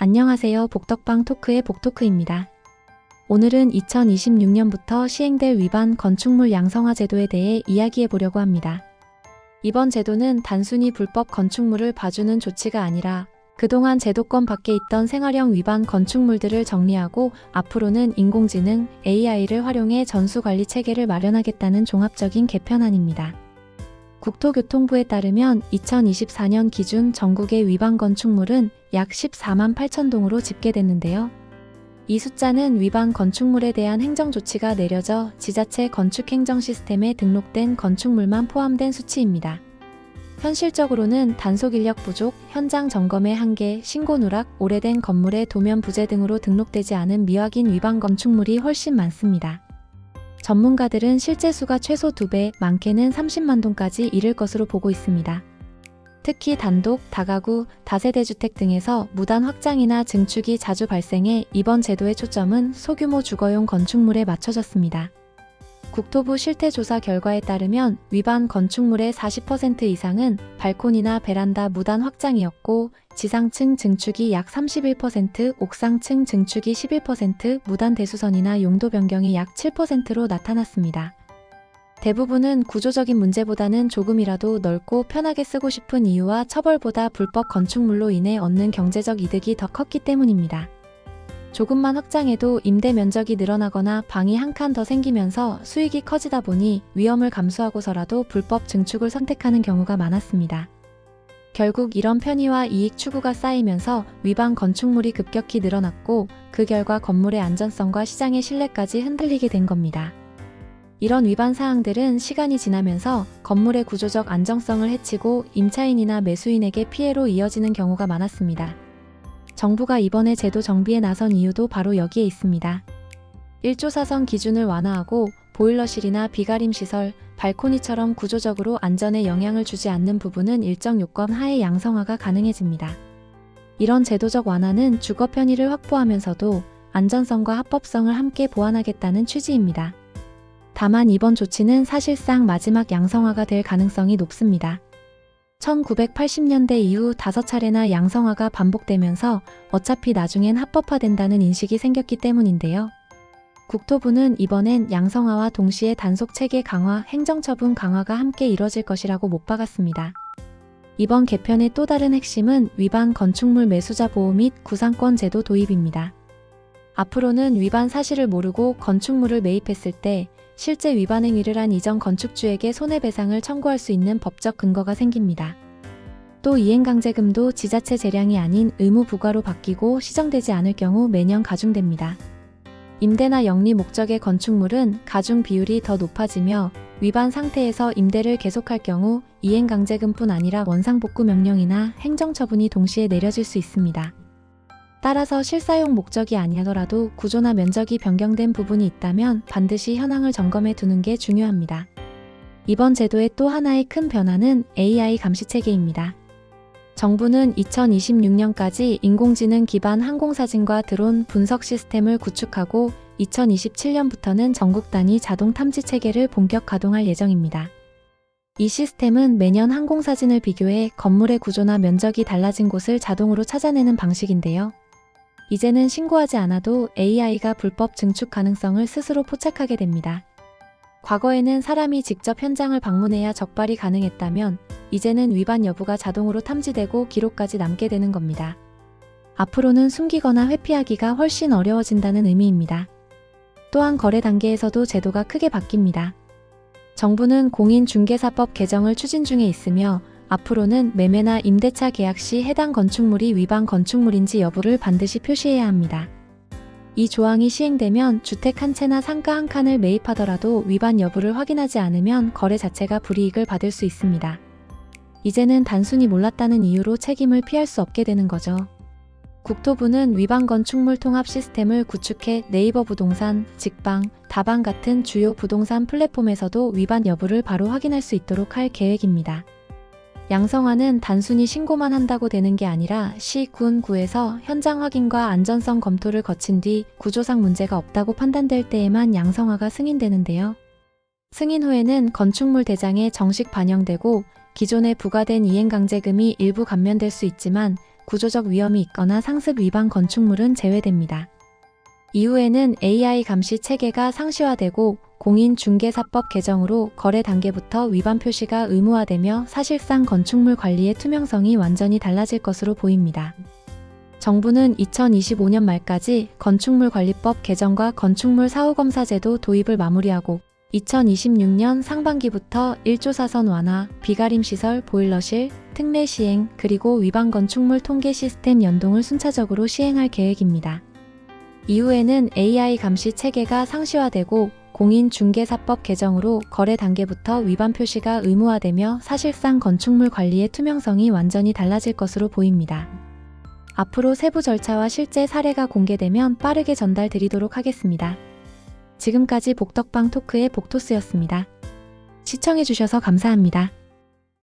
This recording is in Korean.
안녕하세요. 복덕방 토크의 복토크입니다. 오늘은 2026년부터 시행될 위반 건축물 양성화 제도에 대해 이야기해 보려고 합니다. 이번 제도는 단순히 불법 건축물을 봐주는 조치가 아니라 그동안 제도권 밖에 있던 생활형 위반 건축물들을 정리하고 앞으로는 인공지능 AI를 활용해 전수관리 체계를 마련하겠다는 종합적인 개편안입니다. 국토교통부에 따르면 2024년 기준 전국의 위반 건축물은 약 14만 8천 동으로 집계됐는데요. 이 숫자는 위반 건축물에 대한 행정조치가 내려져 지자체 건축행정 시스템에 등록된 건축물만 포함된 수치입니다. 현실적으로는 단속 인력 부족, 현장 점검의 한계, 신고 누락, 오래된 건물의 도면 부재 등으로 등록되지 않은 미확인 위반 건축물이 훨씬 많습니다. 전문가들은 실제 수가 최소 2배, 많게는 30만 동까지 이를 것으로 보고 있습니다. 특히 단독, 다가구, 다세대주택 등에서 무단 확장이나 증축이 자주 발생해 이번 제도의 초점은 소규모 주거용 건축물에 맞춰졌습니다. 국토부 실태조사 결과에 따르면 위반 건축물의 40% 이상은 발코니나 베란다 무단 확장이었고 지상층 증축이 약 31%, 옥상층 증축이 11%, 무단 대수선이나 용도 변경이 약 7%로 나타났습니다. 대부분은 구조적인 문제보다는 조금이라도 넓고 편하게 쓰고 싶은 이유와 처벌보다 불법 건축물로 인해 얻는 경제적 이득이 더 컸기 때문입니다. 조금만 확장해도 임대 면적이 늘어나거나 방이 한 칸 더 생기면서 수익이 커지다 보니 위험을 감수하고서라도 불법 증축을 선택하는 경우가 많았습니다. 결국 이런 편의와 이익 추구가 쌓이면서 위반 건축물이 급격히 늘어났고 그 결과 건물의 안전성과 시장의 신뢰까지 흔들리게 된 겁니다. 이런 위반 사항들은 시간이 지나면서 건물의 구조적 안정성을 해치고 임차인이나 매수인에게 피해로 이어지는 경우가 많았습니다. 정부가 이번에 제도 정비에 나선 이유도 바로 여기에 있습니다. 1조 4선 기준을 완화하고 보일러실이나 비가림 시설, 발코니처럼 구조적으로 안전에 영향을 주지 않는 부분은 일정 요건 하에 양성화가 가능해집니다. 이런 제도적 완화는 주거 편의를 확보하면서도 안전성과 합법성을 함께 보완하겠다는 취지입니다. 다만 이번 조치는 사실상 마지막 양성화가 될 가능성이 높습니다. 1980년대 이후 5차례나 양성화가 반복되면서 어차피 나중엔 합법화된다는 인식이 생겼기 때문인데요. 국토부는 이번엔 양성화와 동시에 단속 체계 강화, 행정처분 강화가 함께 이뤄질 것이라고 못 박았습니다. 이번 개편의 또 다른 핵심은 위반 건축물 매수자 보호 및 구상권 제도 도입입니다. 앞으로는 위반 사실을 모르고 건축물을 매입했을 때 실제 위반 행위를 한 이전 건축주에게 손해배상을 청구할 수 있는 법적 근거가 생깁니다. 또 이행강제금도 지자체 재량이 아닌 의무 부과로 바뀌고 시정되지 않을 경우 매년 가중됩니다. 임대나 영리 목적의 건축물은 가중 비율이 더 높아지며 위반 상태에서 임대를 계속할 경우 이행강제금뿐 아니라 원상복구 명령이나 행정처분이 동시에 내려질 수 있습니다. 따라서 실사용 목적이 아니더라도 구조나 면적이 변경된 부분이 있다면 반드시 현황을 점검해 두는 게 중요합니다. 이번 제도의 또 하나의 큰 변화는 AI 감시체계입니다. 정부는 2026년까지 인공지능 기반 항공사진과 드론 분석 시스템을 구축하고 2027년부터는 전국 단위 자동 탐지 체계를 본격 가동할 예정입니다. 이 시스템은 매년 항공사진을 비교해 건물의 구조나 면적이 달라진 곳을 자동으로 찾아내는 방식인데요. 이제는 신고하지 않아도 AI가 불법 증축 가능성을 스스로 포착하게 됩니다. 과거에는 사람이 직접 현장을 방문해야 적발이 가능했다면 이제는 위반 여부가 자동으로 탐지되고 기록까지 남게 되는 겁니다. 앞으로는 숨기거나 회피하기가 훨씬 어려워진다는 의미입니다. 또한 거래 단계에서도 제도가 크게 바뀝니다. 정부는 공인중개사법 개정을 추진 중에 있으며 앞으로는 매매나 임대차 계약 시 해당 건축물이 위반 건축물인지 여부를 반드시 표시해야 합니다. 이 조항이 시행되면 주택 한 채나 상가 한 칸을 매입하더라도 위반 여부를 확인하지 않으면 거래 자체가 불이익을 받을 수 있습니다. 이제는 단순히 몰랐다는 이유로 책임을 피할 수 없게 되는 거죠. 국토부는 위반 건축물 통합 시스템을 구축해 네이버 부동산, 직방, 다방 같은 주요 부동산 플랫폼에서도 위반 여부를 바로 확인할 수 있도록 할 계획입니다. 양성화는 단순히 신고만 한다고 되는 게 아니라 시, 군, 구에서 현장 확인과 안전성 검토를 거친 뒤 구조상 문제가 없다고 판단될 때에만 양성화가 승인되는데요. 승인 후에는 건축물 대장에 정식 반영되고 기존에 부과된 이행강제금이 일부 감면될 수 있지만 구조적 위험이 있거나 상습 위반 건축물은 제외됩니다. 이후에는 AI 감시 체계가 상시화되고 공인중개사법 개정으로 거래 단계부터 위반 표시가 의무화되며 사실상 건축물 관리의 투명성이 완전히 달라질 것으로 보입니다. 정부는 2025년 말까지 건축물관리법 개정과 건축물 사후검사제도 도입을 마무리하고 2026년 상반기부터 1조 사선 완화, 비가림 시설, 보일러실, 특례 시행, 그리고 위반 건축물 통계 시스템 연동을 순차적으로 시행할 계획입니다. 이후에는 AI 감시 체계가 상시화되고 공인중개사법 개정으로 거래 단계부터 위반 표시가 의무화되며 사실상 건축물 관리의 투명성이 완전히 달라질 것으로 보입니다. 앞으로 세부 절차와 실제 사례가 공개되면 빠르게 전달드리도록 하겠습니다. 지금까지 복덕방 토크의 복토스였습니다. 시청해주셔서 감사합니다.